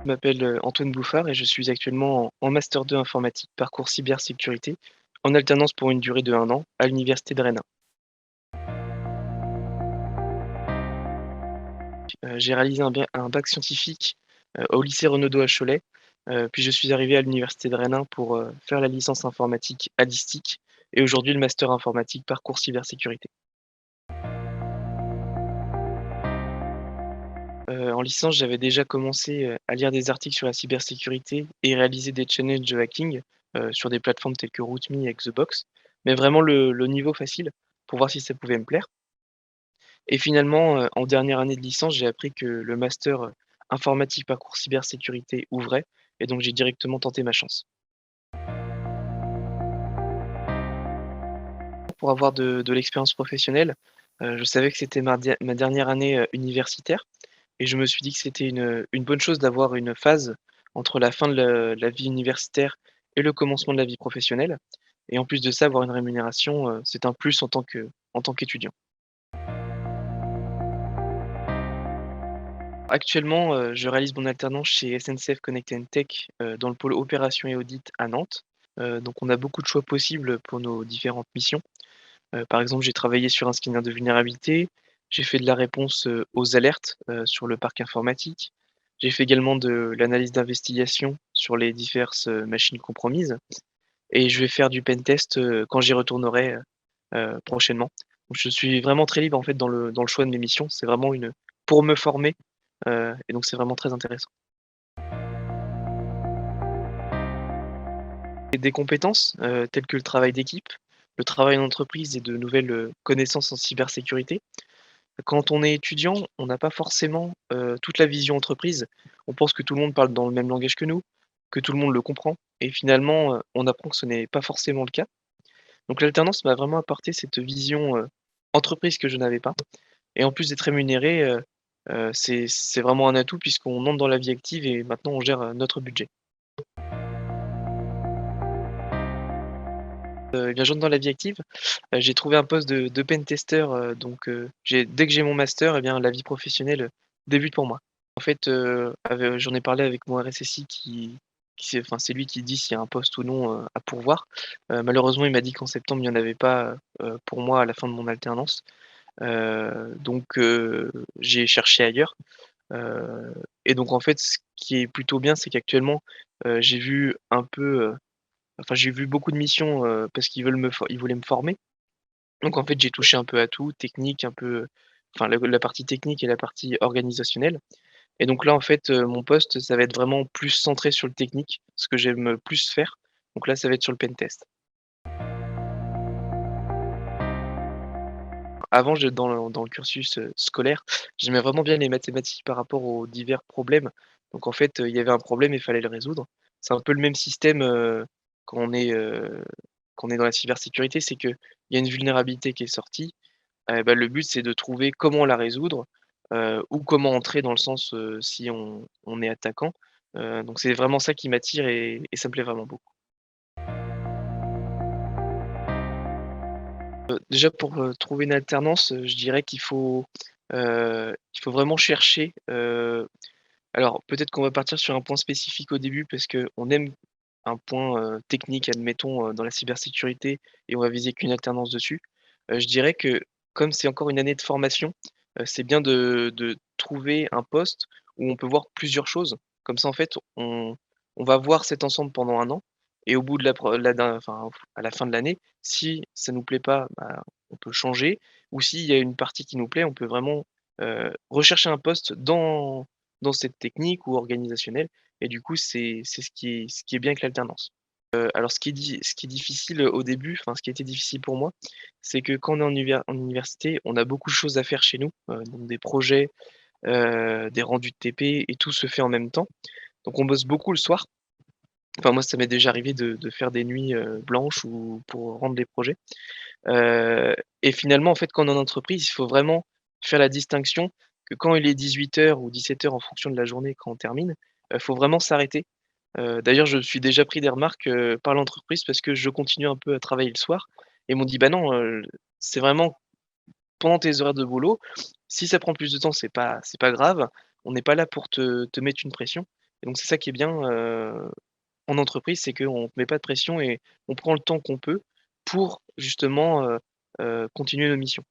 Je m'appelle Antoine Bouffard et je suis actuellement en master 2 informatique, parcours cybersécurité, en alternance pour une durée de 1 an à l'université de Rennes. J'ai réalisé un bac scientifique au lycée Renaudot à Cholet, puis je suis arrivé à l'université de Rennes pour faire la licence informatique à l'ISTIC et aujourd'hui le master informatique, parcours cybersécurité. En licence, j'avais déjà commencé à lire des articles sur la cybersécurité et réaliser des challenges de hacking sur des plateformes telles que Root.me et Xbox, mais vraiment le niveau facile pour voir si ça pouvait me plaire. Et finalement, en dernière année de licence, j'ai appris que le master informatique parcours cybersécurité ouvrait et donc j'ai directement tenté ma chance. Pour avoir de l'expérience professionnelle, je savais que c'était ma dernière année universitaire et je me suis dit que c'était une bonne chose d'avoir une phase entre la fin de la vie universitaire et le commencement de la vie professionnelle et en plus de ça, avoir une rémunération, c'est un plus en tant qu'étudiant. Actuellement, je réalise mon alternance chez SNCF Connect Tech, dans le pôle opération et audit à Nantes. Donc on a beaucoup de choix possibles pour nos différentes missions. Par exemple, j'ai travaillé sur un scanner de vulnérabilité, j'ai fait de la réponse, aux alertes, sur le parc informatique. J'ai fait également de l'analyse d'investigation sur les diverses, machines compromises et je vais faire du pentest, quand j'y retournerai, prochainement. Donc je suis vraiment très libre en fait dans le choix de mes missions. C'est vraiment une pour me former, et donc c'est vraiment très intéressant. Et des compétences, telles que le travail d'équipe, le travail en entreprise et de nouvelles, connaissances en cybersécurité. Quand on est étudiant, on n'a pas forcément, toute la vision entreprise. On pense que tout le monde parle dans le même langage que nous, que tout le monde le comprend et finalement, on apprend que ce n'est pas forcément le cas. Donc l'alternance m'a vraiment apporté cette vision, entreprise que je n'avais pas et en plus d'être rémunéré, c'est vraiment un atout puisqu'on entre dans la vie active et maintenant on gère, notre budget. Eh bien, j'entre dans la vie active, j'ai trouvé un poste de pentester, donc j'ai dès que j'ai mon master et bien la vie professionnelle, débute pour moi. En fait, j'en ai parlé avec mon RSSI c'est lui qui dit s'il y a un poste ou non, à pourvoir. Malheureusement, il m'a dit qu'en septembre, il n'y en avait pas, pour moi à la fin de mon alternance. Donc j'ai cherché ailleurs, heu et donc en fait, ce qui est plutôt bien, c'est qu'actuellement, j'ai vu un peu, j'ai vu beaucoup de missions, parce qu'ils voulaient me former. Donc en fait, j'ai touché un peu à tout, technique, un peu, la partie technique et la partie organisationnelle et donc là, en fait, mon poste, ça va être vraiment plus centré sur le technique, ce que j'aime plus faire. Donc là, ça va être sur le pentest. Avant, je dans le cursus, scolaire, j'aimais vraiment bien les mathématiques par rapport aux divers problèmes. Donc en fait, il y avait un problème, il fallait le résoudre. C'est un peu le même système, quand on est, heu, quand on est dans la cybersécurité, c'est qu'il y a une vulnérabilité qui est sortie, le but c'est de trouver comment la résoudre, ou comment entrer dans le sens, si on est attaquant. Donc c'est vraiment ça qui m'attire et ça me plaît vraiment beaucoup. Déjà pour, trouver une alternance, je dirais qu'il faut vraiment chercher, alors peut-être qu'on va partir sur un point spécifique au début parce qu'on aime un point, technique admettons, dans la cybersécurité et on va viser qu'une alternance dessus. Je dirais que comme c'est encore une année de formation, c'est bien de trouver un poste où on peut voir plusieurs choses. Comme ça en fait on va voir cet ensemble pendant 1 an et au bout de la pre la der enfin à la fin de l'année, si ça nous plaît pas, bah, on peut changer ou s'il y a une partie qui nous plaît, on peut vraiment, rechercher un poste dans cette technique ou organisationnelle et du coup, c'est ce qui est bien avec l'alternance. Alors ce qui est difficile, au début, enfin ce qui a été difficile pour moi, c'est que quand on est en université, on a beaucoup de choses à faire chez nous, donc des projets, des rendus de TP et tout se fait en même temps. Donc on bosse beaucoup le soir. Enfin moi, ça m'est déjà arrivé de faire des nuits, blanches ou pour rendre les projets. Heu et finalement, en fait, quand on est en entreprise, il faut vraiment faire la distinction que quand il est 18 heures ou 17 heures en fonction de la journée quand on termine, faut vraiment s'arrêter. D'ailleurs, je me suis déjà pris des remarques, par l'entreprise parce que je continue un peu à travailler le soir et ils m'ont dit: «Bah non, c'est vraiment pendant tes horaires de boulot. Si ça prend plus de temps, c'est pas grave. On n'est pas là pour te mettre une pression et donc c'est ça qui est bien, en entreprise, c'est qu'on ne met pas de pression et on prend le temps qu'on peut pour justement, continuer nos missions.